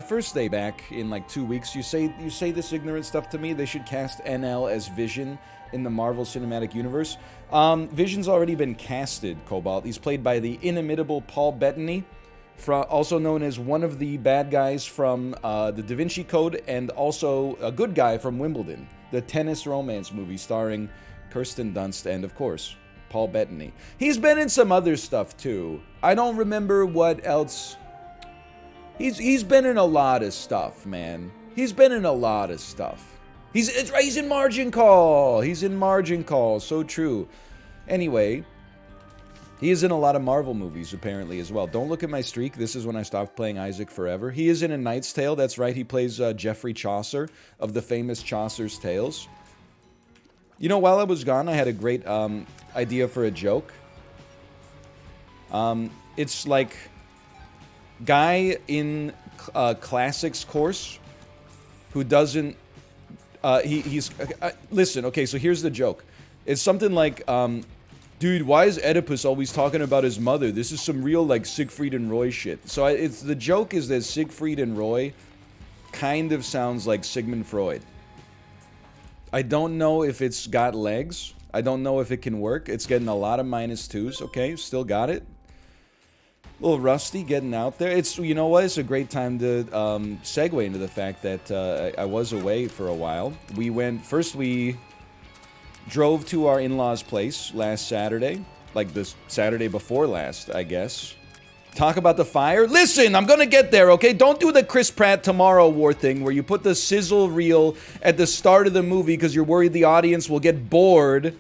first day back in like 2 weeks. You say this ignorant stuff to me. They should cast NL as Vision in the Marvel Cinematic Universe. Vision's already been casted, Cobalt. He's played by the inimitable Paul Bettany, also known as one of the bad guys from the Da Vinci Code, and also a good guy from Wimbledon, the tennis romance movie starring Kirsten Dunst and, of course, Paul Bettany. He's been in some other stuff too. I don't remember what else. He's been in a lot of stuff, man. He's been in a lot of stuff. He's in Margin Call. He's in Margin Call. So true. Anyway, he is in a lot of Marvel movies apparently as well. Don't look at my streak. This is when I stopped playing Isaac Forever. He is in A Knight's Tale. That's right. He plays Geoffrey Chaucer of the famous Chaucer's Tales. You know, while I was gone, I had a great idea for a joke. It's like guy in classics course who doesn't listen, okay, so here's the joke. It's something like dude, why is Oedipus always talking about his mother? This is some real like Siegfried and Roy shit. So it's the joke is that Siegfried and Roy kind of sounds like Sigmund Freud. I don't know if it's got legs. I don't know if it can work. It's getting a lot of -2s. Okay, still got it. A little rusty getting out there. It's, you know what, it's a great time to segue into the fact that I was away for a while. We drove to our in-laws' place last Saturday, like this Saturday before last, I guess. Talk about the fire. Listen, I'm gonna get there, okay? Don't do the Chris Pratt Tomorrow War thing where you put the sizzle reel at the start of the movie because you're worried the audience will get bored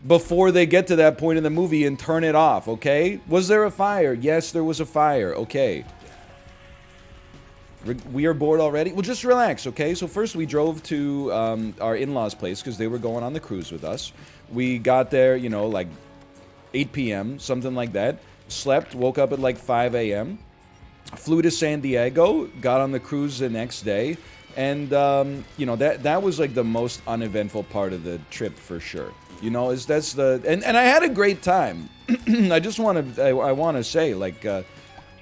before they get to that point in the movie and turn it off, okay? Was there a fire? Yes, there was a fire, okay. We are bored already? Well, just relax, okay? So first we drove to our in-laws' place because they were going on the cruise with us. We got there, you know, like 8 p.m., something like that. Slept, woke up at like 5 a.m., flew to San Diego, got on the cruise the next day, and, you know, that was like the most uneventful part of the trip for sure. You know, and I had a great time. I just want to say, like,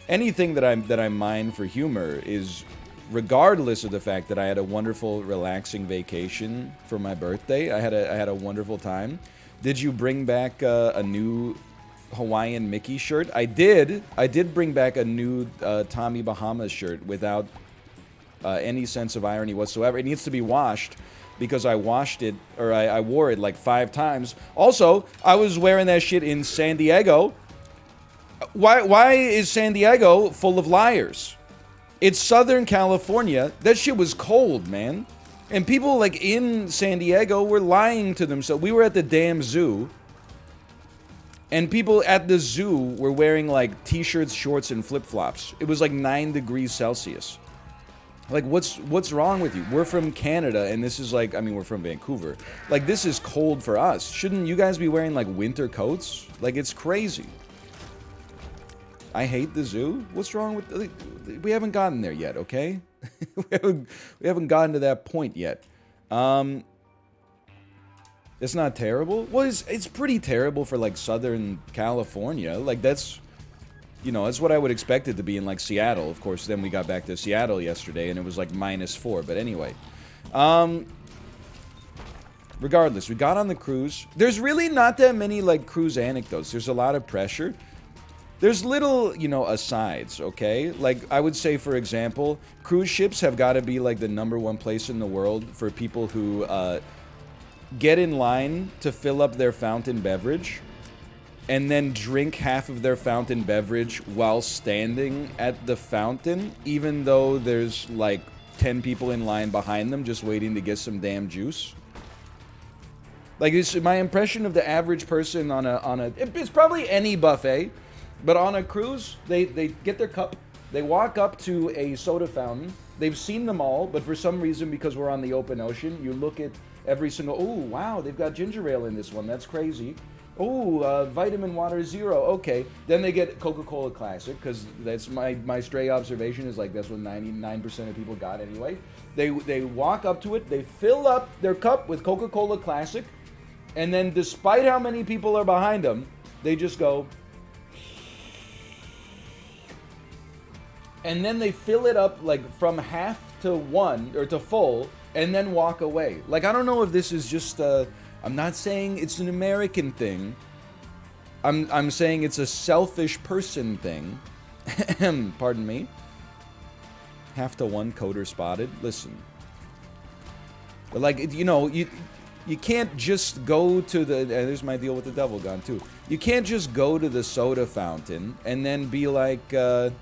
anything that I mine for humor is, regardless of the fact that I had a wonderful, relaxing vacation for my birthday. I had a wonderful time. Did you bring back a new Hawaiian Mickey shirt? I did bring back a new Tommy Bahamas shirt without any sense of irony whatsoever. It needs to be washed because I washed it, or I wore it like 5 times. Also, I was wearing that shit in San Diego. Why is San Diego full of liars? It's Southern California. That shit was cold, man. And people like in San Diego were lying to themselves. We were at the damn zoo. And people at the zoo were wearing like t-shirts, shorts, and flip-flops. It was like 9 degrees Celsius. Like, what's wrong with you? We're from Canada, and this is like, I mean, we're from Vancouver. Like, this is cold for us. Shouldn't you guys be wearing like winter coats? Like, it's crazy. I hate the zoo. What's wrong with? Like, we haven't gotten there yet, okay? we haven't gotten to that point yet. It's not terrible. Well, it's pretty terrible for like Southern California. Like that's, you know, that's what I would expect it to be in like Seattle. Of course, then we got back to Seattle yesterday and it was like -4. But anyway, regardless, we got on the cruise. There's really not that many like cruise anecdotes. There's a lot of pressure. There's little, you know, asides, okay? Like, I would say, for example, cruise ships have got to be, like, the #1 place in the world for people who get in line to fill up their fountain beverage and then drink half of their fountain beverage while standing at the fountain, even though there's, like, 10 people in line behind them just waiting to get some damn juice. Like, it's my impression of the average person on a it's probably any buffet. But on a cruise, they get their cup, they walk up to a soda fountain, they've seen them all, but for some reason, because we're on the open ocean, you look at every single, oh, wow, they've got ginger ale in this one, that's crazy. Oh, vitamin water zero, okay. Then they get Coca-Cola Classic, because that's my stray observation is like, that's what 99% of people got anyway. They walk up to it, they fill up their cup with Coca-Cola Classic, and then despite how many people are behind them, they just go, and then they fill it up like from half to one or to full and then walk away. Like, I don't know if this is just I'm not saying it's an American thing. I'm saying it's a selfish person thing. Pardon me. Half to one coder spotted. Listen. But like, you know, you can't just go to the... there's my deal with the devil gun, too. You can't just go to the soda fountain and then be like, drink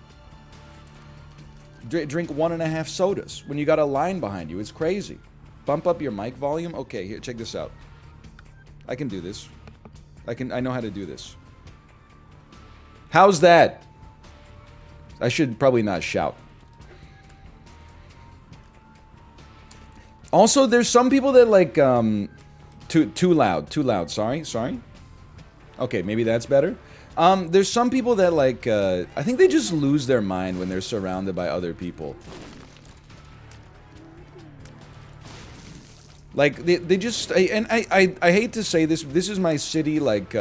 1.5 sodas when you got a line behind you. It's crazy. Bump up your mic volume. Okay, here, check this out. I can do this. I know how to do this. How's that? I should probably not shout. Also, there's some people that like, too loud. Sorry. Okay, maybe that's better. There's some people that like, I think they just lose their mind when they're surrounded by other people. Like, they just, I hate to say this is my city, like,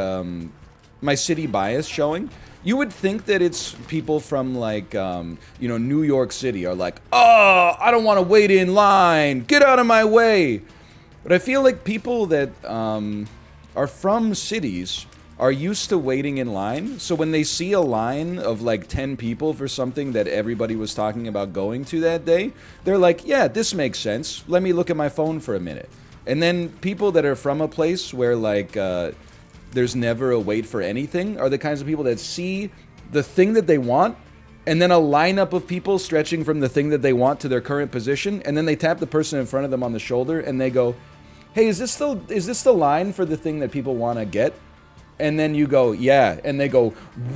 my city bias showing. You would think that it's people from, like, you know, New York City are like, oh, I don't want to wait in line, get out of my way. But I feel like people that are from cities are used to waiting in line. So when they see a line of like 10 people for something that everybody was talking about going to that day, they're like, yeah, this makes sense. Let me look at my phone for a minute. And then people that are from a place where like there's never a wait for anything are the kinds of people that see the thing that they want and then a lineup of people stretching from the thing that they want to their current position, and then they tap the person in front of them on the shoulder and they go, hey, is this the line for the thing that people want to get? And then you go, yeah. And they go,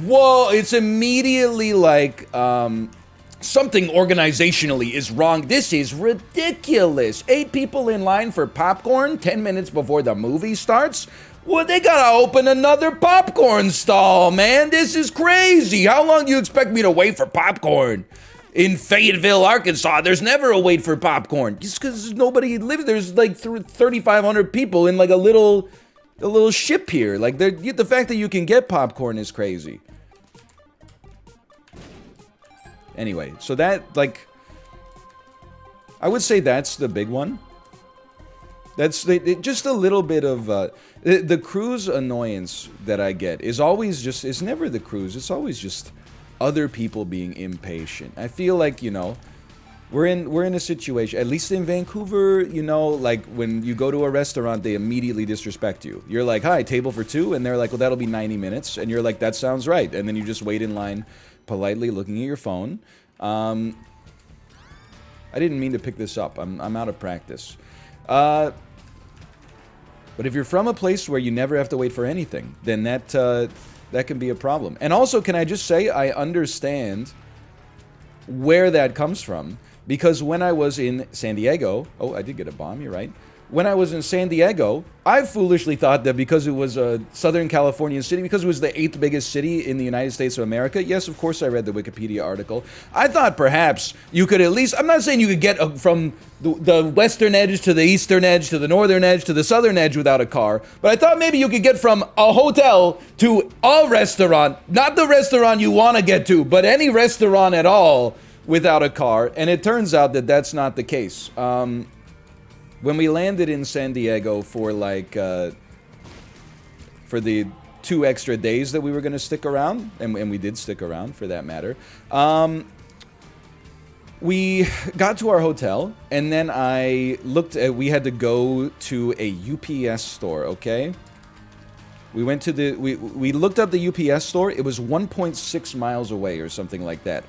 whoa, it's immediately like, something organizationally is wrong. This is ridiculous. 8 people in line for popcorn 10 minutes before the movie starts? Well, they gotta open another popcorn stall, man. This is crazy. How long do you expect me to wait for popcorn? In Fayetteville, Arkansas, there's never a wait for popcorn. Just because nobody lives, there's like 3,500 people in like a little ship here. Like, the fact that you can get popcorn is crazy. Anyway, so that, like, I would say that's the big one. That's just a little bit of the cruise annoyance that I get is always just, it's never the cruise, it's always just other people being impatient. I feel like, you know, we're in a situation, at least in Vancouver, you know, like when you go to a restaurant, they immediately disrespect you. You're like, hi, table for 2, and they're like, well, that'll be 90 minutes, and you're like, that sounds right, and then you just wait in line politely looking at your phone. I didn't mean to pick this up. I'm out of practice. But if you're from a place where you never have to wait for anything, then that can be a problem. And also, can I just say, I understand where that comes from, because when I was in San Diego, oh, I did get a bomb, you're right. When I was in San Diego, I foolishly thought that because it was a Southern Californian city, because it was the 8th biggest city in the United States of America, yes, of course I read the Wikipedia article, I thought perhaps you could at least, I'm not saying you could get from the western edge to the eastern edge to the northern edge to the southern edge without a car, but I thought maybe you could get from a hotel to a restaurant, not the restaurant you want to get to, but any restaurant at all without a car, and it turns out that that's not the case. When we landed in San Diego for like, for the 2 extra days that we were going to stick around, and we did stick around for that matter, we got to our hotel, and then I looked at, we had to go to a UPS store, okay? We went to the, we looked up the UPS store, it was 1.6 miles away or something like that.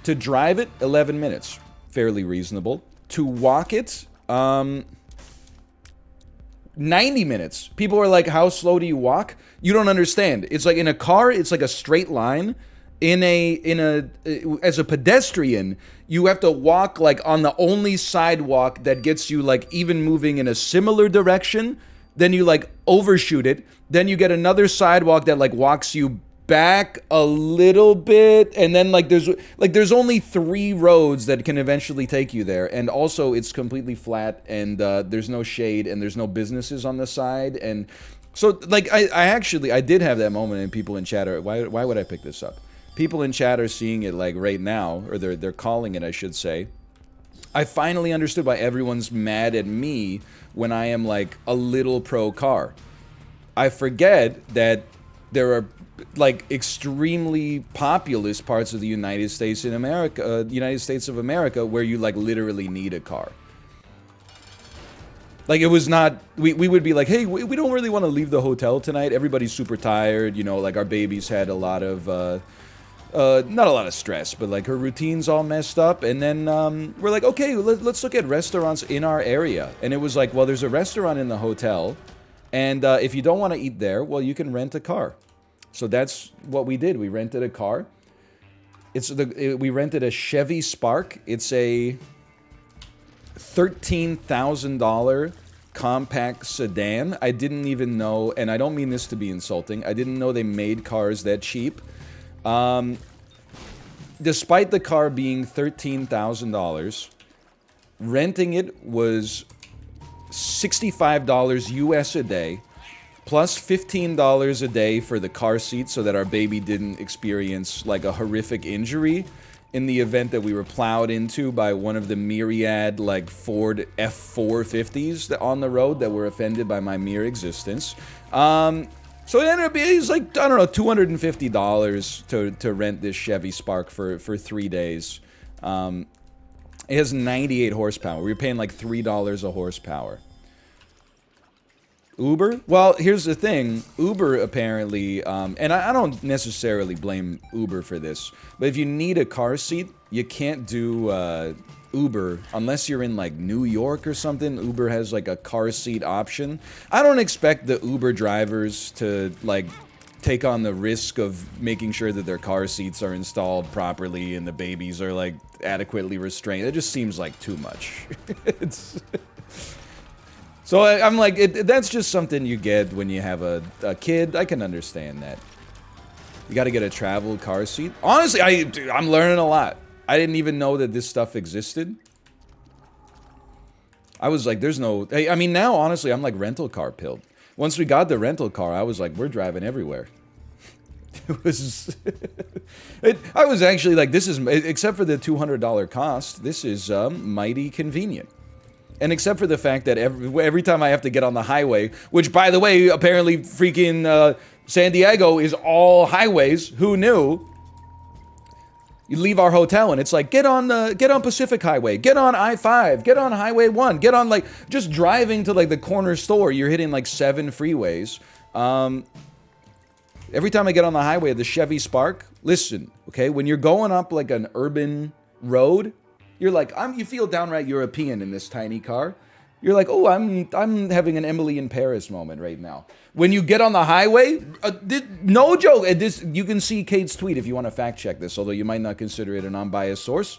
To drive it, 11 minutes, fairly reasonable. To walk it, 90 minutes. People are like, how slow do you walk? You don't understand. It's like in a car, it's like a straight line. As a pedestrian, you have to walk like on the only sidewalk that gets you like even moving in a similar direction. Then you like overshoot it. Then you get another sidewalk that like walks you back a little bit, and then there's only 3 roads that can eventually take you there, and also it's completely flat, and there's no shade, and there's no businesses on the side, and so like I did have that moment, and people in chat are, why would I pick this up? People in chat are seeing it like right now, or they're calling it, I should say. I finally understood why everyone's mad at me when I am like a little pro car. I forget that there are like extremely populous parts of the United States in America, United States of America, where you like literally need a car. Like, it was not, we would be like, hey, we don't really want to leave the hotel tonight. Everybody's super tired, you know, like our baby's had a lot of, not a lot of stress, but like her routine's all messed up. And then we're like, okay, let's look at restaurants in our area. And it was like, well, there's a restaurant in the hotel. And if you don't want to eat there, well, you can rent a car. So that's what we did. We rented a car. We rented a Chevy Spark. It's a $13,000 compact sedan. I didn't even know, and I don't mean this to be insulting, I didn't know they made cars that cheap. Despite the car being $13,000, renting it was $65 US a day, plus $15 a day for the car seat so that our baby didn't experience like a horrific injury in the event that we were plowed into by one of the myriad like Ford F450s on the road that were offended by my mere existence. So it ended up being like, I don't know, $250 to rent this Chevy Spark for 3 days. It has 98 horsepower. We were paying like $3 a horsepower. Uber? Well, here's the thing. Uber apparently, and I don't necessarily blame Uber for this, but if you need a car seat, you can't do Uber unless you're in like New York or something. Uber has like a car seat option. I don't expect the Uber drivers to like take on the risk of making sure that their car seats are installed properly and the babies are like adequately restrained. It just seems like too much. So I'm like, that's just something you get when you have a kid. I can understand that. You got to get a travel car seat. Honestly, I'm learning a lot. I didn't even know that this stuff existed. I was like, there's no... I mean, now, honestly, I'm like rental car pilled. Once we got the rental car, I was like, we're driving everywhere. It was... I was actually like, this is... Except for the $200 cost, this is mighty convenient. And except for the fact that every time I have to get on the highway, which, by the way, apparently freaking San Diego is all highways. Who knew? You leave our hotel and it's like, get on Pacific Highway, get on I-5, get on Highway 1, get on, like, just driving to, like, the corner store, you're hitting, like, 7 freeways. Every time I get on the highway, the Chevy Spark, listen, okay, when you're going up, like, an urban road, you're like, you feel downright European in this tiny car. You're like, oh, I'm having an Emily in Paris moment right now. When you get on the highway, no joke. You can see Kate's tweet if you want to fact check this, although you might not consider it an unbiased source.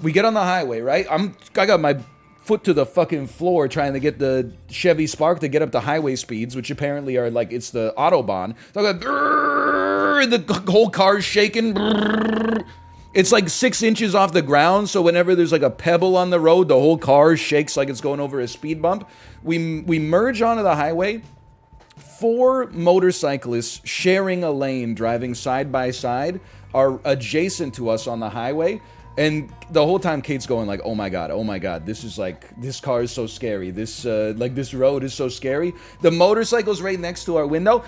We get on the highway, right? I got my foot to the fucking floor trying to get the Chevy Spark to get up to highway speeds, which apparently are like, it's the Autobahn. So I go, the whole car's shaking. Brrr. It's like 6 inches off the ground, so whenever there's like a pebble on the road, the whole car shakes like it's going over a speed bump. We merge onto the highway. 4 motorcyclists sharing a lane, driving side by side, are adjacent to us on the highway. And the whole time Kate's going like, oh my god, this is like, this car is so scary. This, like, this road is so scary. The motorcycle's right next to our window.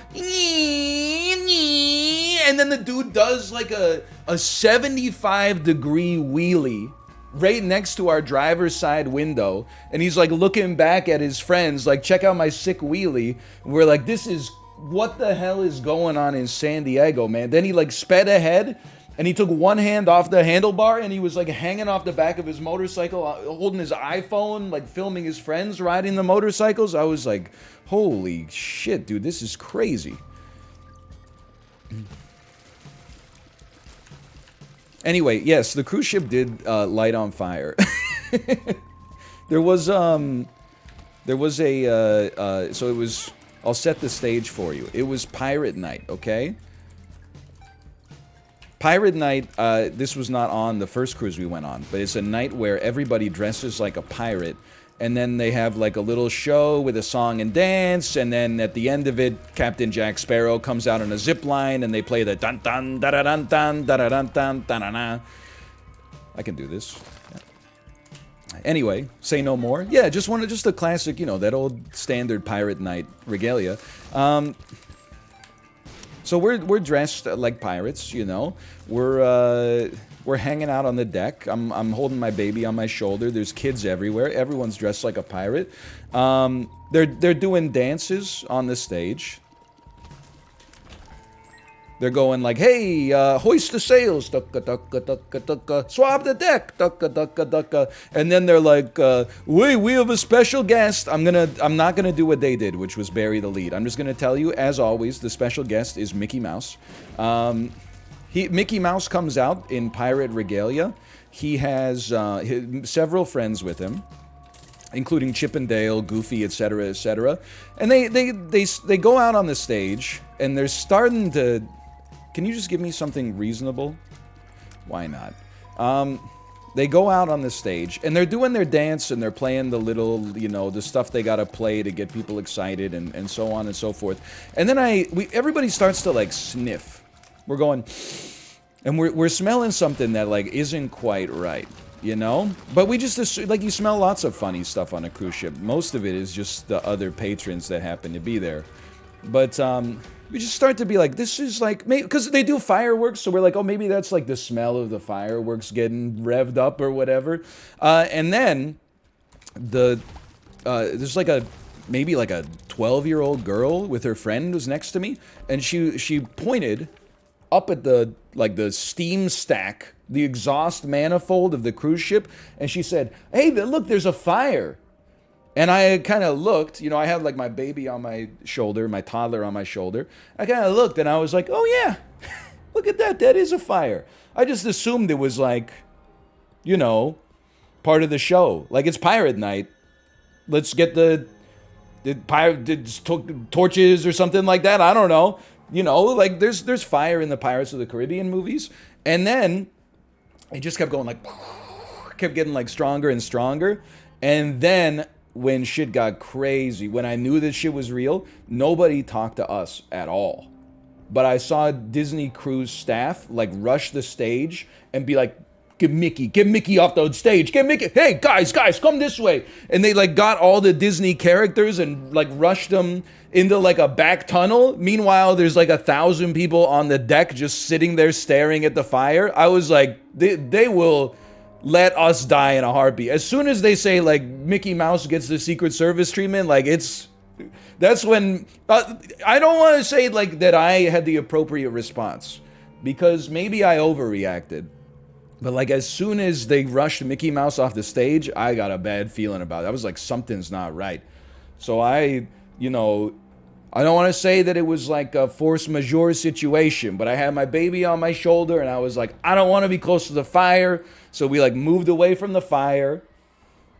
And then the dude does like a 75-degree wheelie right next to our driver's side window. And he's like looking back at his friends, like, check out my sick wheelie. And we're like, this is, what the hell is going on in San Diego, man? Then he like sped ahead. And he took one hand off the handlebar and he was like hanging off the back of his motorcycle, holding his iPhone, like filming his friends riding the motorcycles. I was like, holy shit, dude, this is crazy. Anyway, yes, the cruise ship did light on fire. There was so it was, I'll set the stage for you. It was Pirate Night, okay? Pirate Night, this was not on the first cruise we went on, but it's a night where everybody dresses like a pirate, and then they have like a little show with a song and dance, and then at the end of it, Captain Jack Sparrow comes out on a zip line, and they play the dun dun da da dun dun da da dun dun da da da. I can do this. Anyway, say no more. Yeah, just a classic, you know, that old standard pirate night regalia. So we're dressed like pirates, you know. We're hanging out on the deck. I'm holding my baby on my shoulder. There's kids everywhere. Everyone's dressed like a pirate. They're doing dances on the stage. They're going like, hey, hoist the sails, ducka, ducka, ducka, ducka, swab the deck, ducka, ducka, ducka. And then they're like, wait, we have a special guest. I'm not gonna do what they did, which was bury the lead. I'm just gonna tell you, as always, the special guest is Mickey Mouse. Mickey Mouse comes out in pirate regalia. He has several friends with him, including Chip and Dale, Goofy, etc., etc. And they go out on the stage, and they're starting to... Can you just give me something reasonable? Why not? They go out on the stage, and they're doing their dance, and they're playing the little, you know, the stuff they gotta play to get people excited, and so on and so forth. And then everybody starts to, like, sniff. We're going... And we're smelling something that, like, isn't quite right, you know? But we just assume, like, you smell lots of funny stuff on a cruise ship. Most of it is just the other patrons that happen to be there. But, we just start to be like, this is like, because they do fireworks, so we're like, oh, maybe that's like the smell of the fireworks getting revved up or whatever. And then, there's like maybe like a 12-year-old girl with her friend was next to me, and she pointed up at the steam stack, the exhaust manifold of the cruise ship, and she said, hey, look, there's a fire. And I kind of looked, you know, I have like my baby on my shoulder, my toddler on my shoulder. I kind of looked and I was like, oh yeah, look at that, that is a fire. I just assumed it was like, you know, part of the show. Like, it's pirate night. Let's get the torches or something like that. I don't know. You know, like there's fire in the Pirates of the Caribbean movies. And then it just kept going like, kept getting like stronger and stronger. And then when shit got crazy, when I knew this shit was real, nobody talked to us at all. But I saw Disney cruise staff like rush the stage and be like, get Mickey off the stage, get Mickey, hey guys, come this way. And they like got all the Disney characters and like rushed them into like a back tunnel. Meanwhile, there's like 1,000 people on the deck just sitting there staring at the fire. I was like, they will let us die in a heartbeat. As soon as they say like Mickey Mouse gets the Secret Service treatment, like that's when I don't want to say like that I had the appropriate response, because maybe I overreacted. But like as soon as they rushed Mickey Mouse off the stage, I got a bad feeling about it. I was like, something's not right. So you know, I don't want to say that it was like a force majeure situation, but I had my baby on my shoulder and I was like, I don't want to be close to the fire. So we like moved away from the fire.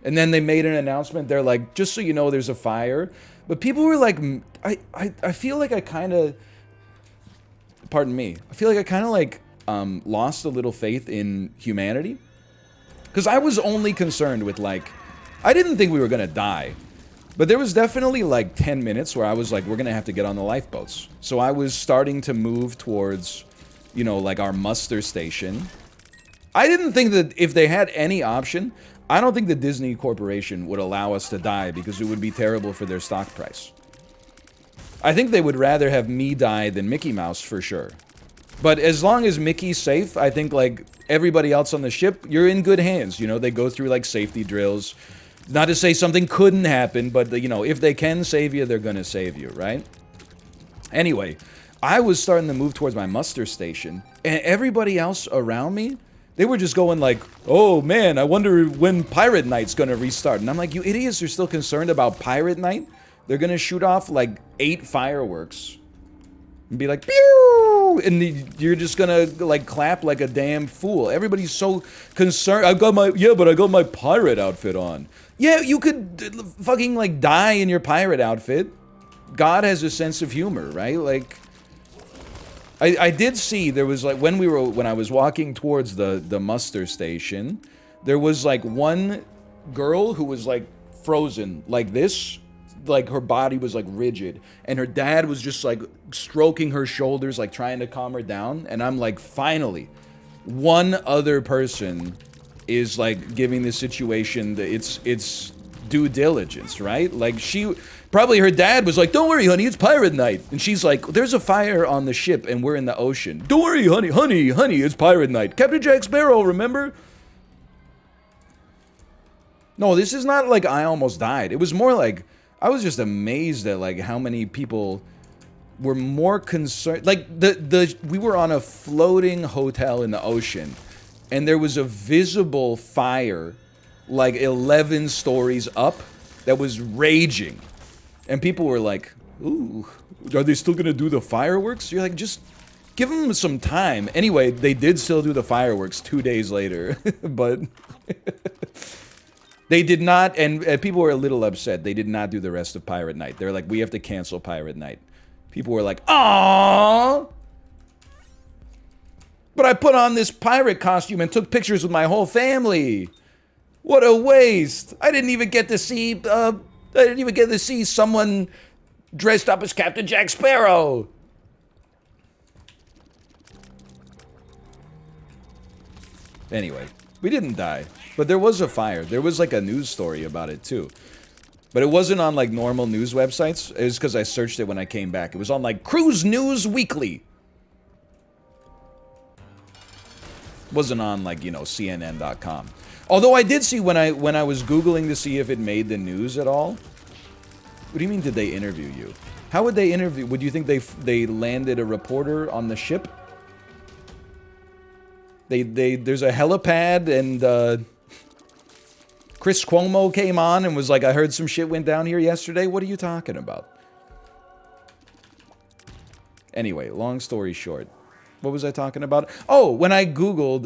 And then they made an announcement. They're like, just so you know, there's a fire. But people were like, I feel like I kind of, pardon me, I feel like I kind of like lost a little faith in humanity. Because I was only concerned with like, I didn't think we were going to die. But there was definitely like 10 minutes where I was like, we're going to have to get on the lifeboats. So I was starting to move towards, you know, like our muster station. I didn't think that if they had any option, I don't think the Disney Corporation would allow us to die because it would be terrible for their stock price. I think they would rather have me die than Mickey Mouse for sure. But as long as Mickey's safe, I think like everybody else on the ship, you're in good hands. You know, they go through like safety drills. Not to say something couldn't happen, but, you know, if they can save you, they're gonna save you, right? Anyway, I was starting to move towards my muster station, and everybody else around me, they were just going like, oh man, I wonder when Pirate Night's gonna restart. And I'm like, you idiots are still concerned about Pirate Night? They're gonna shoot off like 8 fireworks. And be like, pew! And you're just gonna like clap like a damn fool. Everybody's so concerned. I got my pirate outfit on. Yeah, you could fucking like die in your pirate outfit. God has a sense of humor, right? Like, I did see there was like when I was walking towards the muster station, there was like one girl who was like frozen like this. Like her body was like rigid, and her dad was just like stroking her shoulders, like trying to calm her down. And I'm like, finally, one other person is like giving the situation its due diligence, right? Like she probably, her dad was like, don't worry, honey, it's pirate night. And she's like, there's a fire on the ship and we're in the ocean. Don't worry, honey, it's pirate night. Captain Jack Sparrow, remember? No, this is not like I almost died. It was more like I was just amazed at like how many people were more concerned. Like we were on a floating hotel in the ocean, and there was a visible fire like 11 stories up that was raging. And people were like, ooh, are they still gonna do the fireworks? You're like, just give them some time. Anyway, they did still do the fireworks 2 days later, but they did not, and people were a little upset. They did not do the rest of Pirate Night. They're like, we have to cancel Pirate Night. People were like, aww. But I put on this pirate costume and took pictures with my whole family. What a waste. I didn't even get to see someone dressed up as Captain Jack Sparrow. Anyway, we didn't die. But there was a fire. There was like a news story about it too. But it wasn't on like normal news websites. It was because I searched it when I came back. It was on like Cruise News Weekly. It wasn't on like, you know, CNN.com. Although I did see when I was Googling to see if it made the news at all. What do you mean, did they interview you? How would they interview? Would you think they landed a reporter on the ship? There's a helipad, and Chris Cuomo came on and was like, I heard some shit went down here yesterday. What are you talking about? Anyway, long story short. What was I talking about? Oh, when I Googled,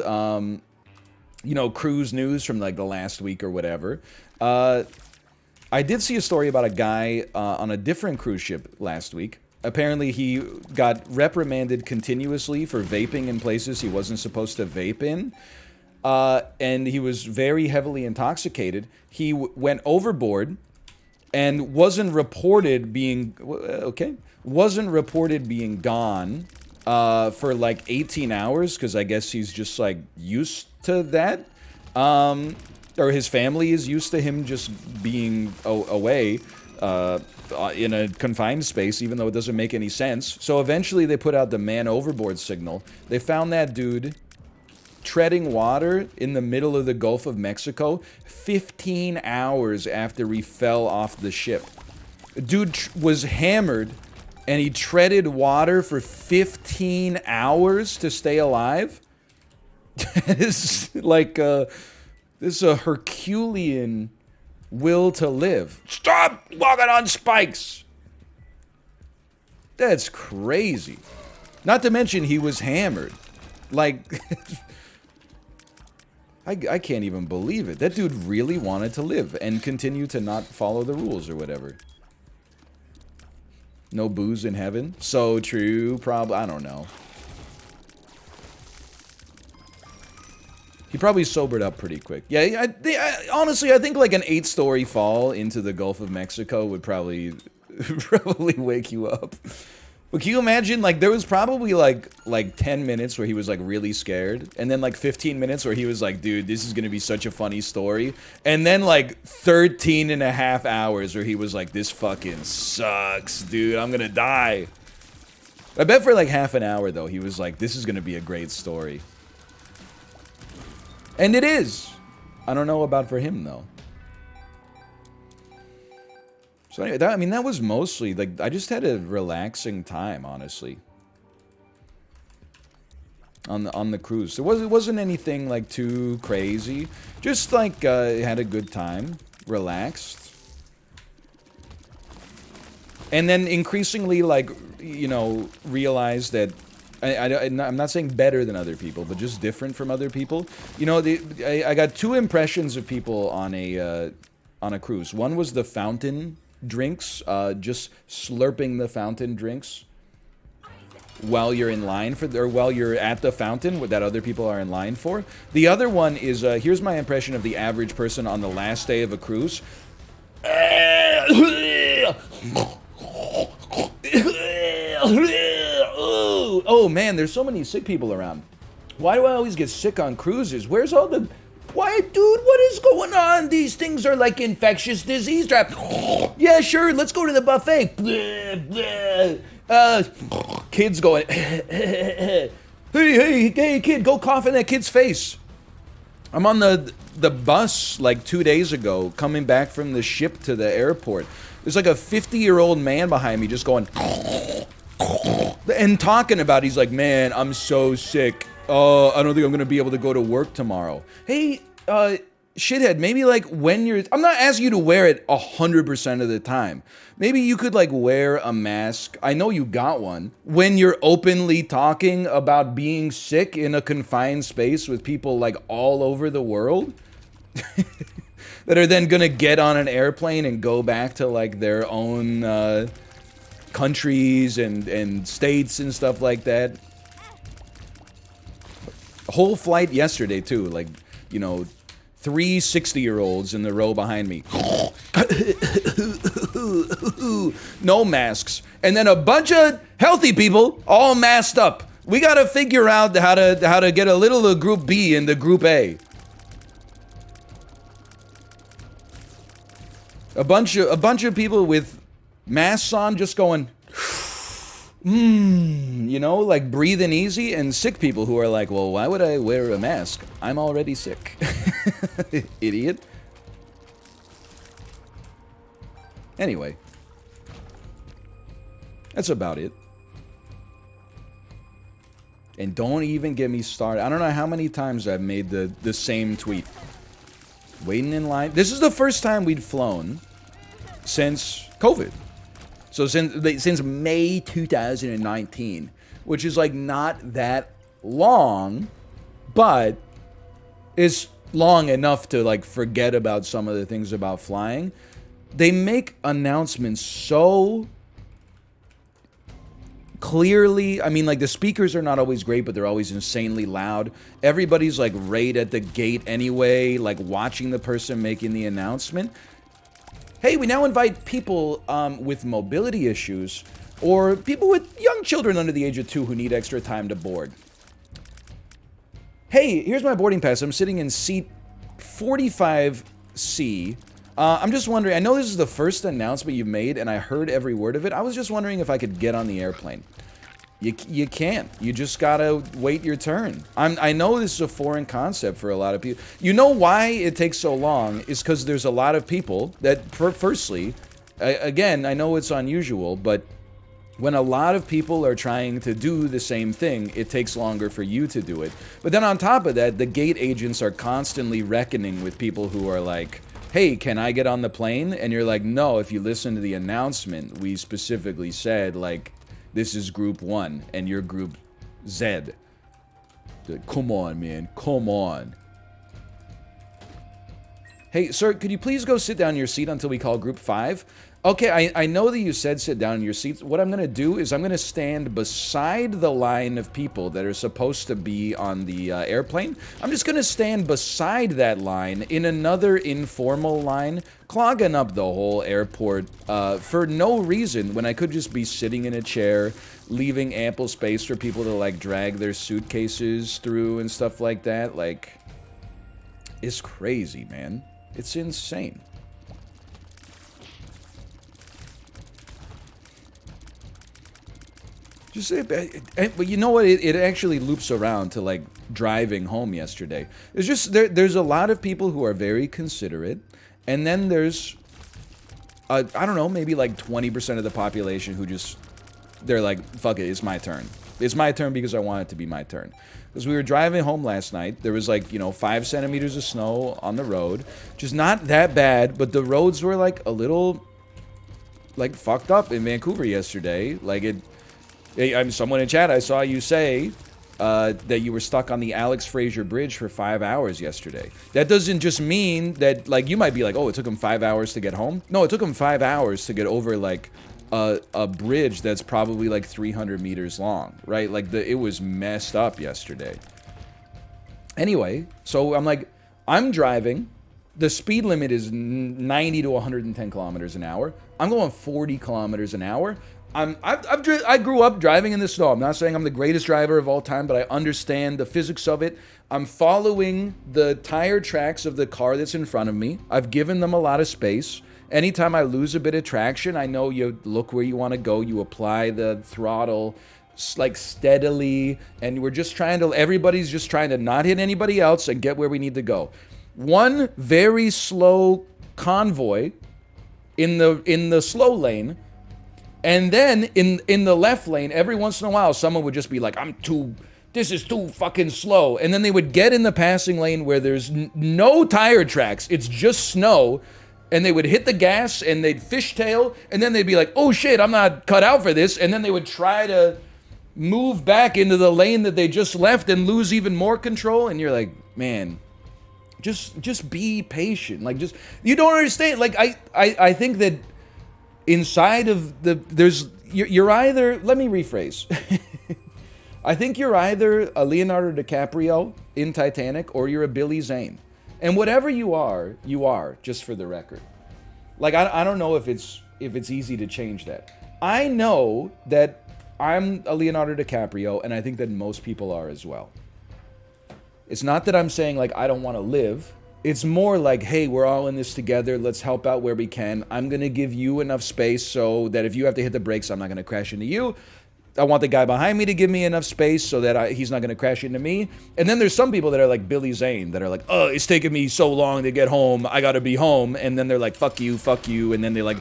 you know, cruise news from like the last week or whatever, I did see a story about a guy on a different cruise ship last week. Apparently, he got reprimanded continuously for vaping in places he wasn't supposed to vape in. And he was very heavily intoxicated. He went overboard and wasn't reported being gone for like 18 hours, because I guess he's just like used to that. Or his family is used to him just being away in a confined space, even though it doesn't make any sense. So eventually they put out the man overboard signal. They found that dude treading water in the middle of the Gulf of Mexico 15 hours after he fell off the ship. Dude was hammered, and he treaded water for 15 hours to stay alive. It's like this is a Herculean will to live. Stop walking on spikes. That's crazy. Not to mention he was hammered. Like, I can't even believe it. That dude really wanted to live and continue to not follow the rules or whatever. No booze in heaven? So true, probably. I don't know. He probably sobered up pretty quick. Yeah, honestly, I think like an 8-story fall into the Gulf of Mexico would probably wake you up. But can you imagine, like, there was probably like 10 minutes where he was like really scared, and then like 15 minutes where he was like, dude, this is gonna be such a funny story, and then like 13 and a half hours where he was like, this fucking sucks, dude, I'm gonna die. I bet for like half an hour though, he was like, this is gonna be a great story. And it is. I don't know about for him though. So anyway, that was mostly, like, I just had a relaxing time, honestly. On the cruise. It wasn't anything, like, too crazy. Just, like, had a good time. Relaxed. And then increasingly, like, you know, realized that I'm not saying better than other people, but just different from other people. You know, I got two impressions of people on a cruise. One was the fountain drinks, just slurping the fountain drinks while you're in line for, or while you're at the fountain that other people are in line for. The other one is, here's my impression of the average person on the last day of a cruise. Oh man, there's so many sick people around. Why do I always get sick on cruises? Where's all the... Why, dude, what is going on? These things are like infectious disease trap. Yeah, sure, let's go to the buffet. Kids going... hey, kid, go cough in that kid's face. I'm on the bus like 2 days ago, coming back from the ship to the airport. There's like a 50-year-old man behind me just going... and talking about, he's like, man, I'm so sick. Oh, I don't think I'm gonna be able to go to work tomorrow. Hey, shithead, maybe like when you're... I'm not asking you to wear it 100% of the time. Maybe you could like wear a mask. I know you got one. When you're openly talking about being sick in a confined space with people like all over the world. That are then gonna get on an airplane and go back to like their own countries and states and stuff like that. Whole flight yesterday too, like, you know, 3 60-year-olds in the row behind me. No masks. And then a bunch of healthy people all masked up. We gotta figure out how to get a little of Group B into Group A. A bunch of people with masks on just going, you know, like breathing easy, and sick people who are like, well, why would I wear a mask? I'm already sick. Idiot. Anyway. That's about it. And don't even get me started. I don't know how many times I've made the same tweet. Waiting in line. This is the first time we'd flown since COVID. So since May 2019, which is like not that long, but is long enough to like forget about some of the things about flying. They make announcements so clearly. I mean, like the speakers are not always great, but they're always insanely loud. Everybody's like right at the gate anyway, like watching the person making the announcement. Hey, we now invite people with mobility issues or people with young children under the age of 2 who need extra time to board. Hey, here's my boarding pass. I'm sitting in seat 45C. I'm just wondering, I know this is the first announcement you've made and I heard every word of it. I was just wondering if I could get on the airplane. You can't. You just gotta wait your turn. I know this is a foreign concept for a lot of people. You know why it takes so long is because there's a lot of people that, firstly, again, I know it's unusual, but when a lot of people are trying to do the same thing, it takes longer for you to do it. But then on top of that, the gate agents are constantly reckoning with people who are like, hey, can I get on the plane? And you're like, no, if you listen to the announcement, we specifically said, like, this is Group 1, and you're Group Z. Like, come on, man. Come on. Hey, sir, could you please go sit down in your seat until we call Group 5? Okay, I know that you said sit down in your seats. What I'm going to do is I'm going to stand beside the line of people that are supposed to be on the airplane. I'm just going to stand beside that line in another informal line, clogging up the whole airport for no reason when I could just be sitting in a chair, leaving ample space for people to, like, drag their suitcases through and stuff like that. Like, it's crazy, man. It's insane. Just but you know what? It actually loops around to like driving home yesterday. There's just there's a lot of people who are very considerate, and then there's I don't know, maybe like 20% of the population who just they're like, fuck it, it's my turn. It's my turn because I want it to be my turn. Because we were driving home last night, there was like, you know, 5 centimeters of snow on the road, just not that bad, but the roads were like a little like fucked up in Vancouver yesterday. Like I'm someone in chat, I saw you say that you were stuck on the Alex Fraser Bridge for 5 hours yesterday. That doesn't just mean that, like, you might be like, oh, it took him 5 hours to get home. No, it took him 5 hours to get over, like, a bridge that's probably, like, 300 meters long, right? Like, it was messed up yesterday. Anyway, so I'm like, I'm driving. The speed limit is 90 to 110 kilometers an hour. I'm going 40 kilometers an hour. I grew up driving in the snow. I'm not saying I'm the greatest driver of all time, but I understand the physics of it. I'm following the tire tracks of the car that's in front of me. I've given them a lot of space. Anytime I lose a bit of traction, I know you look where you want to go. You apply the throttle like steadily, and everybody's just trying to not hit anybody else and get where we need to go. One very slow convoy in the slow lane, and then in the left lane, every once in a while, someone would just be like, this is too fucking slow. And then they would get in the passing lane where there's no tire tracks. It's just snow. And they would hit the gas and they'd fishtail. And then they'd be like, oh shit, I'm not cut out for this. And then they would try to move back into the lane that they just left and lose even more control. And you're like, man, just be patient. Like, you don't understand. Like, I think that inside of you're either, let me rephrase. I think you're either a Leonardo DiCaprio in Titanic or you're a Billy Zane. And whatever you are, just for the record. Like, I don't know if it's easy to change that. I know that I'm a Leonardo DiCaprio, and I think that most people are as well. It's not that I'm saying, like, I don't want to live. It's more like, hey, we're all in this together. Let's help out where we can. I'm going to give you enough space so that if you have to hit the brakes, I'm not going to crash into you. I want the guy behind me to give me enough space so that he's not going to crash into me. And then there's some people that are like Billy Zane that are like, oh, it's taking me so long to get home. I got to be home. And then they're like, fuck you. And then they like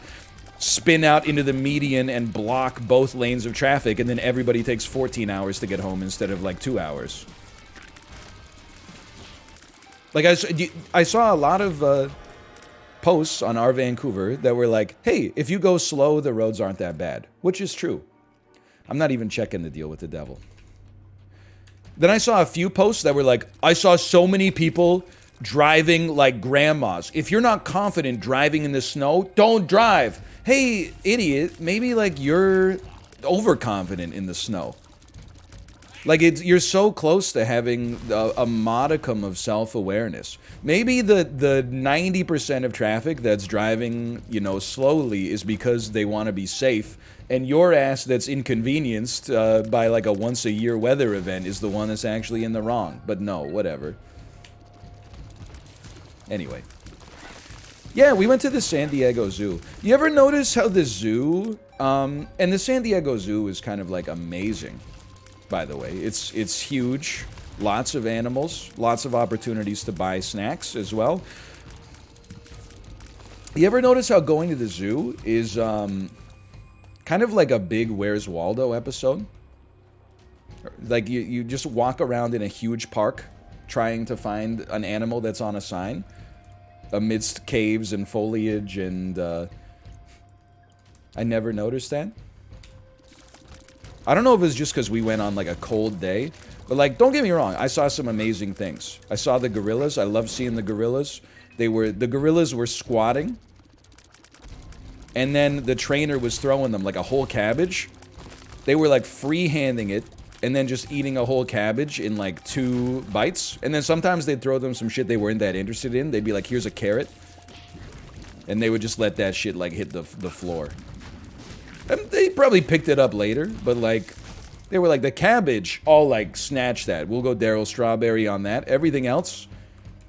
spin out into the median and block both lanes of traffic. And then everybody takes 14 hours to get home instead of like 2 hours. Like I saw a lot of posts on our Vancouver that were like, hey, if you go slow, the roads aren't that bad, which is true. I'm not even checking the deal with the devil. Then I saw a few posts that were like, I saw so many people driving like grandmas. If you're not confident driving in the snow, don't drive. Hey, idiot, maybe like you're overconfident in the snow. Like you're so close to having a modicum of self-awareness. Maybe the 90% of traffic that's driving, slowly is because they want to be safe. And your ass that's inconvenienced by like a once-a-year weather event is the one that's actually in the wrong. But no, whatever. Anyway. Yeah, we went to the San Diego Zoo. You ever notice how the zoo... and the San Diego Zoo is kind of like amazing, by the way. It's huge. Lots of animals. Lots of opportunities to buy snacks as well. You ever notice how going to the zoo is... kind of like a big Where's Waldo episode. Like you just walk around in a huge park trying to find an animal that's on a sign amidst caves and foliage, and I never noticed that. I don't know if it was just because we went on like a cold day, but like, don't get me wrong, I saw some amazing things. I saw the gorillas. I love seeing the gorillas. The gorillas were squatting. And then the trainer was throwing them like a whole cabbage. They were like free-handing it and then just eating a whole cabbage in like 2 bites. And then sometimes they'd throw them some shit they weren't that interested in. They'd be like, here's a carrot. And they would just let that shit like hit the floor. And they probably picked it up later, but like, they were like, the cabbage, all like, snatch that. We'll go Daryl Strawberry on that. Everything else,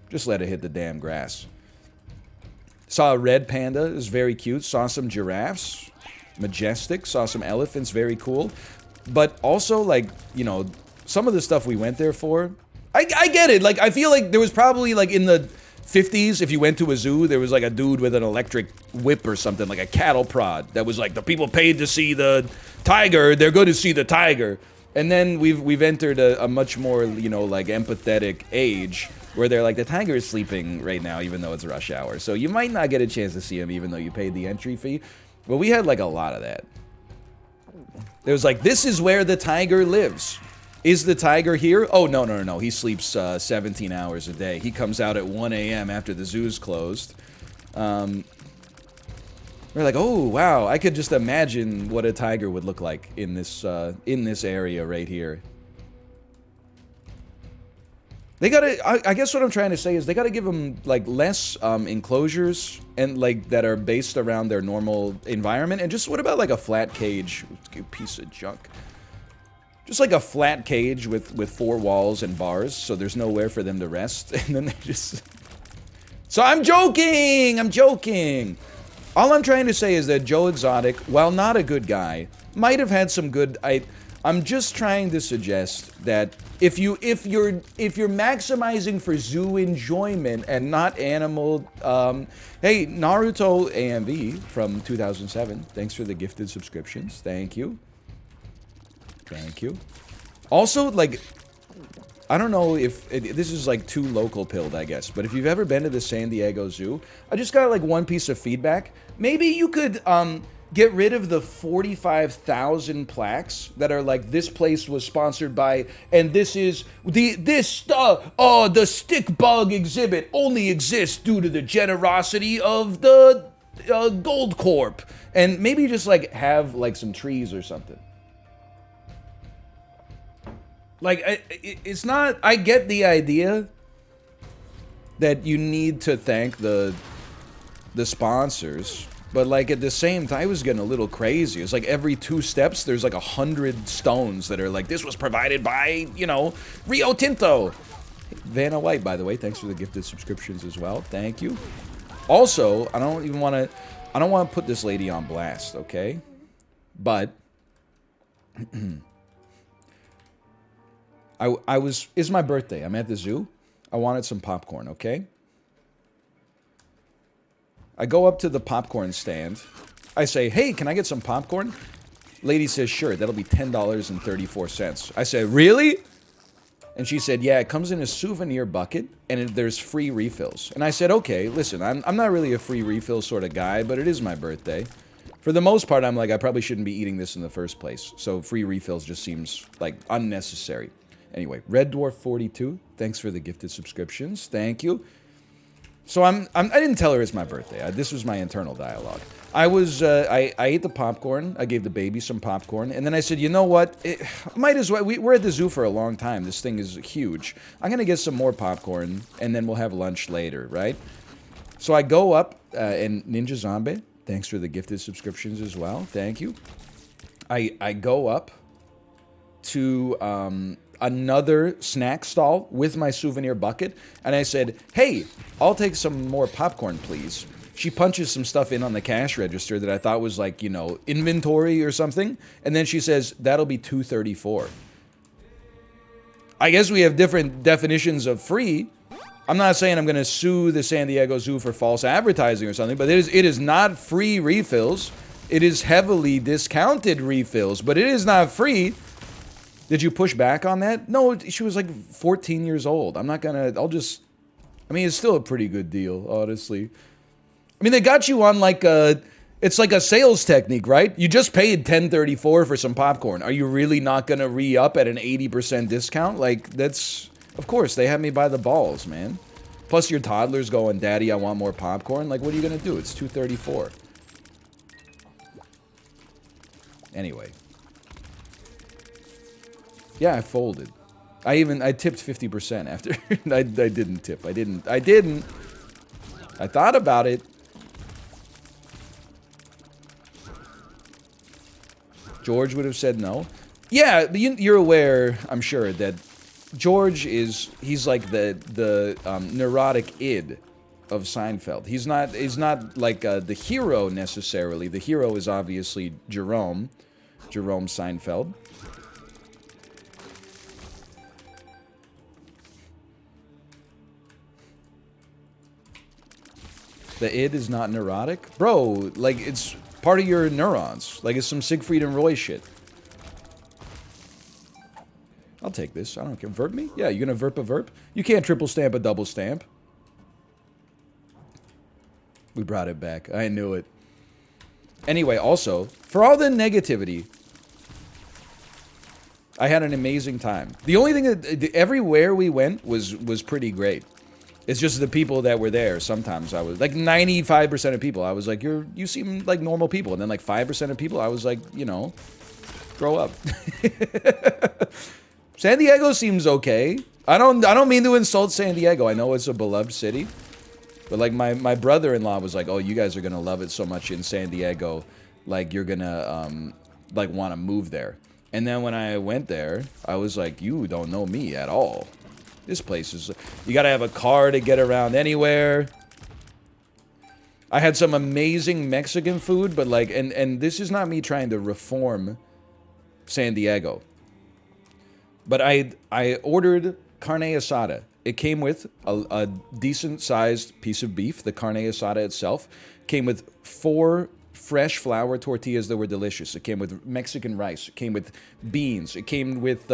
just let it hit the damn grass. Saw a red panda, it was very cute. Saw some giraffes, majestic. Saw some elephants, very cool. But also, like, some of the stuff we went there for, I get it. Like, I feel like there was probably, like, in the 50s, if you went to a zoo, there was, like, a dude with an electric whip or something, like a cattle prod, that was like, the people paid to see the tiger, they're going to see the tiger. And then we've entered a much more, like, empathetic age, where they're like, the tiger is sleeping right now, even though it's rush hour. So you might not get a chance to see him, even though you paid the entry fee. But we had, like, a lot of that. It was like, this is where the tiger lives. Is the tiger here? Oh, no. He sleeps 17 hours a day. He comes out at 1 a.m. after the zoo's closed. We're like, oh, wow. I could just imagine what a tiger would look like in this area right here. They gotta, I guess what I'm trying to say is they gotta give them, like, less enclosures and, like, that are based around their normal environment. And just, what about, like, a flat cage? You piece of junk. Just, like, a flat cage with 4 walls and bars, so there's nowhere for them to rest. And then they just... So I'm joking! I'm joking! All I'm trying to say is that Joe Exotic, while not a good guy, might have had some good... I'm just trying to suggest that if you're maximizing for zoo enjoyment and not animal, hey, Naruto AMV from 2007, thanks for the gifted subscriptions. Thank you. Thank you. Also, like, I don't know if this is like too local pilled, I guess, but if you've ever been to the San Diego Zoo, I just got like one piece of feedback. Maybe you could get rid of the 45,000 plaques that are like, this place was sponsored by, and this is the stick bug exhibit only exists due to the generosity of the Gold Corp, and maybe just like have like some trees or something. Like, it's not... I get the idea that you need to thank the sponsors, but, like, at the same time, I was getting a little crazy. It's like every 2 steps, there's, like, 100 stones that are like, this was provided by, you know, Rio Tinto. Vanna White, by the way, thanks for the gifted subscriptions as well. Thank you. Also, I don't want to put this lady on blast, okay? But... it's my birthday. I'm at the zoo. I wanted some popcorn, okay? I go up to the popcorn stand. I say, hey, can I get some popcorn? Lady says, sure, that'll be $10.34. I said, really? And she said, yeah, it comes in a souvenir bucket, and there's free refills. And I said, okay, listen, I'm not really a free refill sort of guy, but it is my birthday. For the most part, I'm like, I probably shouldn't be eating this in the first place. So free refills just seems, like, unnecessary. Anyway, Red Dwarf 42, thanks for the gifted subscriptions. Thank you. So I didn't tell her it's my birthday. This was my internal dialogue. I ate the popcorn. I gave the baby some popcorn, and then I said, you know what? Might as well. We're at the zoo for a long time. This thing is huge. I'm gonna get some more popcorn, and then we'll have lunch later, right? So I go up, and Ninja Zombie, thanks for the gifted subscriptions as well. Thank you. I go up to another snack stall with my souvenir bucket, and I said, hey, I'll take some more popcorn, please. She punches some stuff in on the cash register that I thought was like, you know, inventory or something, and then she says, that'll be $2.34. I guess we have different definitions of free. I'm not saying I'm going to sue the San Diego Zoo for false advertising or something, but it is not free refills. It is heavily discounted refills, but it is not free. Did you push back on that? No, she was like 14 years old. I'm not gonna, I mean, it's still a pretty good deal, honestly. I mean, they got you on like it's like a sales technique, right? You just paid $10.34 for some popcorn. Are you really not gonna re-up at an 80% discount? Like, that's, of course, they have me by the balls, man. Plus your toddler's going, Daddy, I want more popcorn. Like, what are you gonna do? It's $2.34. Anyway. Yeah, I folded. I tipped 50% after. I didn't tip. I didn't. I thought about it. George would have said no. Yeah, you're aware, I'm sure, that George he's like the neurotic id of Seinfeld. He's not like the hero necessarily. The hero is obviously Jerome Seinfeld. The id is not neurotic? Bro, like, it's part of your neurons. Like, it's some Siegfried and Roy shit. I'll take this. I don't care. Verp me? Yeah, you gonna verp a verp? You can't triple stamp a double stamp. We brought it back. I knew it. Anyway, also, for all the negativity, I had an amazing time. The only thing that, everywhere we went was pretty great. It's just the people that were there. Sometimes I was like 95% of people. I was like, you seem like normal people. And then like 5% of people, I was like, you know, grow up. San Diego seems okay. I don't mean to insult San Diego. I know it's a beloved city. But like my brother-in-law was like, "Oh, you guys are gonna love it so much in San Diego, like you're gonna like want to move there." And then when I went there, I was like, "You don't know me at all. This place is you gotta have a car to get around anywhere." I had some amazing Mexican food, but like, and this is not me trying to reform San Diego, but I ordered carne asada. It came with a decent-sized piece of beef. The carne asada itself came with 4 fresh flour tortillas that were delicious. It came with Mexican rice. It came with beans. It came with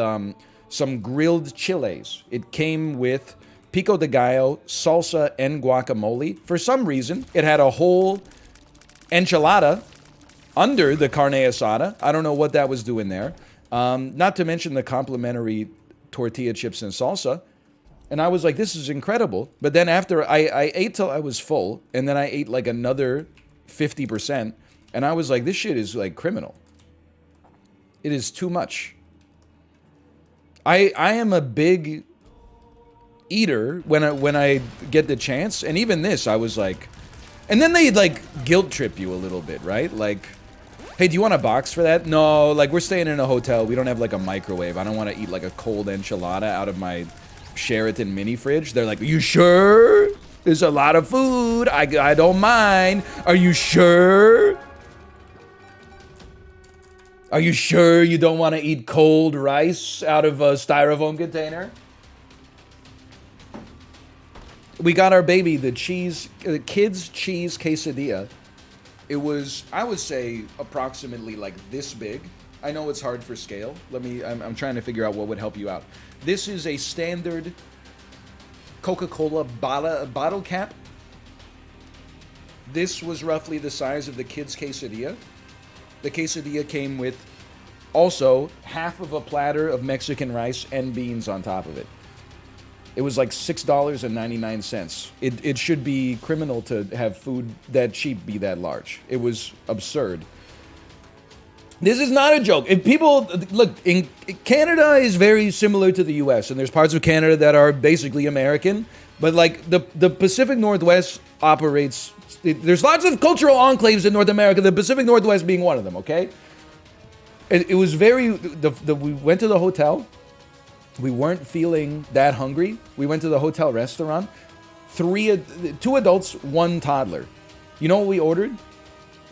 some grilled chiles. It came with pico de gallo, salsa, and guacamole. For some reason, it had a whole enchilada under the carne asada. I don't know what that was doing there. Not to mention the complimentary tortilla chips and salsa. And I was like, this is incredible. But then after I ate till I was full, and then I ate like another 50%, and I was like, this shit is like criminal. It is too much. I am a big eater when I get the chance, and even this, I was like, and then they like guilt trip you a little bit, right? Like, hey, do you want a box for that? No, like we're staying in a hotel. We don't have like a microwave. I don't want to eat like a cold enchilada out of my Sheraton mini fridge. They're like, are you sure? There's a lot of food. I don't mind. Are you sure? Are you sure you don't want to eat cold rice out of a styrofoam container? We got our baby the kids cheese quesadilla. It was, I would say, approximately like this big. I know it's hard for scale. I'm trying to figure out what would help you out. This is a standard Coca-Cola bottle cap. This was roughly the size of the kids' quesadilla. The quesadilla came with also half of a platter of Mexican rice and beans on top of it. It was like $6.99. It should be criminal to have food that cheap be that large. It was absurd. This is not a joke. If people look, in Canada is very similar to the US, and there's parts of Canada that are basically American, but like the Pacific Northwest operates, there's lots of cultural enclaves in North America, the Pacific Northwest being one of them, okay? It was very, we went to the hotel. We weren't feeling that hungry. We went to the hotel restaurant. 2 adults, 1 toddler. You know what we ordered?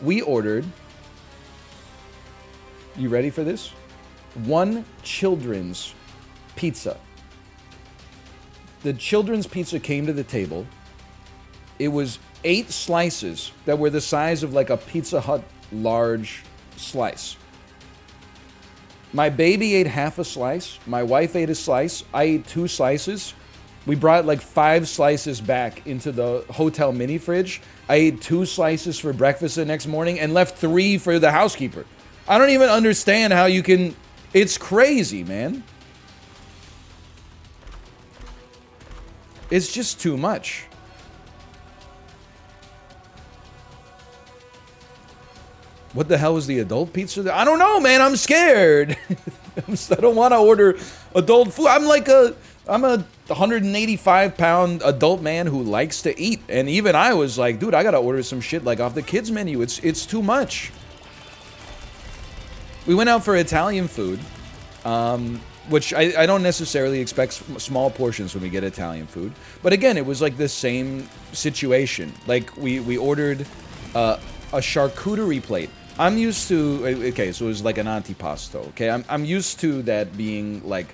We ordered, you ready for this? 1 children's pizza. The children's pizza came to the table. It was 8 slices that were the size of like a Pizza Hut large slice. My baby ate half a slice. My wife ate a slice. I ate 2 slices. We brought like 5 slices back into the hotel mini fridge. I ate 2 slices for breakfast the next morning and left 3 for the housekeeper. I don't even understand how you can... It's crazy, man. It's just too much. What the hell is the adult pizza? I don't know, man. I'm scared. I don't want to order adult food. I'm a 185-pound adult man who likes to eat. And even I was like, dude, I got to order some shit like off the kids menu. It's too much. We went out for Italian food, which I don't necessarily expect small portions when we get Italian food. But again, it was like the same situation. Like we ordered a charcuterie plate. I'm used to, okay, so it was like an antipasto, okay? I'm used to that being like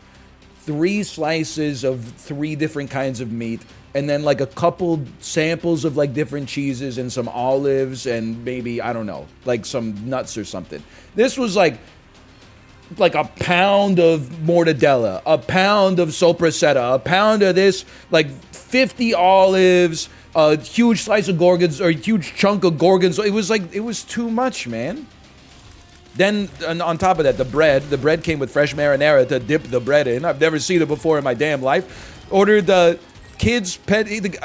3 slices of 3 different kinds of meat, and then like a couple samples of like different cheeses and some olives and maybe, I don't know, like some nuts or something. This was like a pound of mortadella, a pound of sopressata, a pound of this, like 50 olives, a huge slice of gorgonzola, or a huge chunk of gorgonzola. It was too much, man. Then on top of that, the bread came with fresh marinara to dip the bread in. I've never seen it before in my damn life. Ordered the kids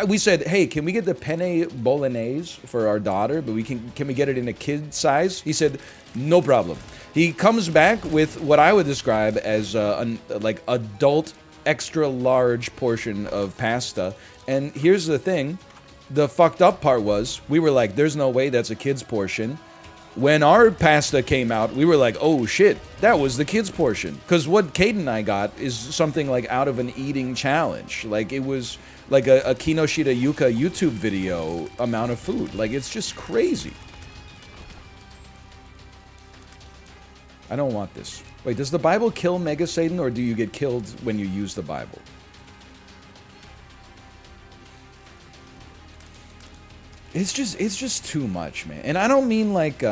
we said, hey, can we get the penne bolognese for our daughter, but can we get it in a kid size? He said, no problem. He comes back with what I would describe as like adult extra large portion of pasta. And here's the thing, the fucked up part was, we were like, there's no way that's a kid's portion. When our pasta came out, we were like, oh shit, that was the kids' portion. Because what Kate and I got is something like out of an eating challenge. Like, it was like a Kinoshita Yuka YouTube video amount of food. Like, it's just crazy. I don't want this. Wait, does the Bible kill Mega Satan, or do you get killed when you use the Bible? It's just too much, man. And I don't mean like,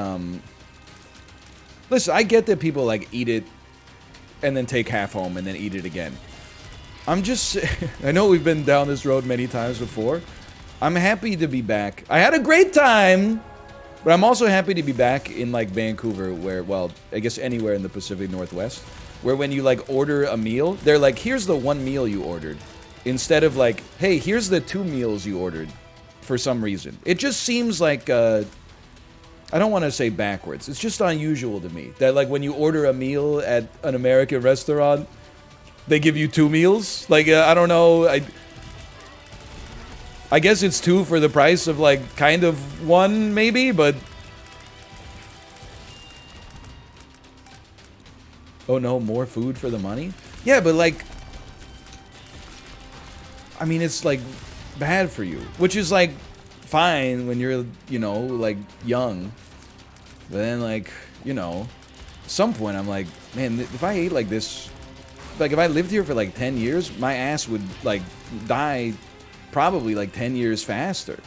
listen, I get that people like eat it and then take half home and then eat it again. I'm just, I know we've been down this road many times before. I'm happy to be back. I had a great time, but I'm also happy to be back in like Vancouver, where, well, I guess anywhere in the Pacific Northwest, where when you like order a meal, they're like, here's the one meal you ordered, instead of like, hey, here's the 2 meals you ordered. For some reason, it just seems like I don't want to say backwards. It's just unusual to me that like when you order a meal at an American restaurant, they give you 2 meals. Like I don't know. I guess it's 2 for the price of like kind of 1 maybe, but oh no, more food for the money? Yeah, but like, I mean, it's like bad for you, which is like fine when you're, you know, like young, but then like, you know, at some point I'm like, man, if I ate like this, like if I lived here for like 10 years, my ass would like die probably like 10 years faster.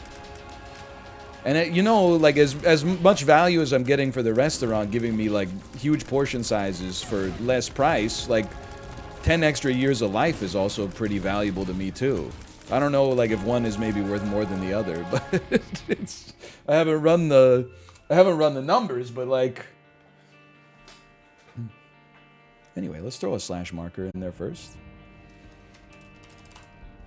And it, you know, like as much value as I'm getting for the restaurant giving me like huge portion sizes for less price, like 10 extra years of life is also pretty valuable to me too. I don't know, like, if one is maybe worth more than the other, but it's... I haven't run the numbers, but, like... Anyway, let's throw a slash marker in there first.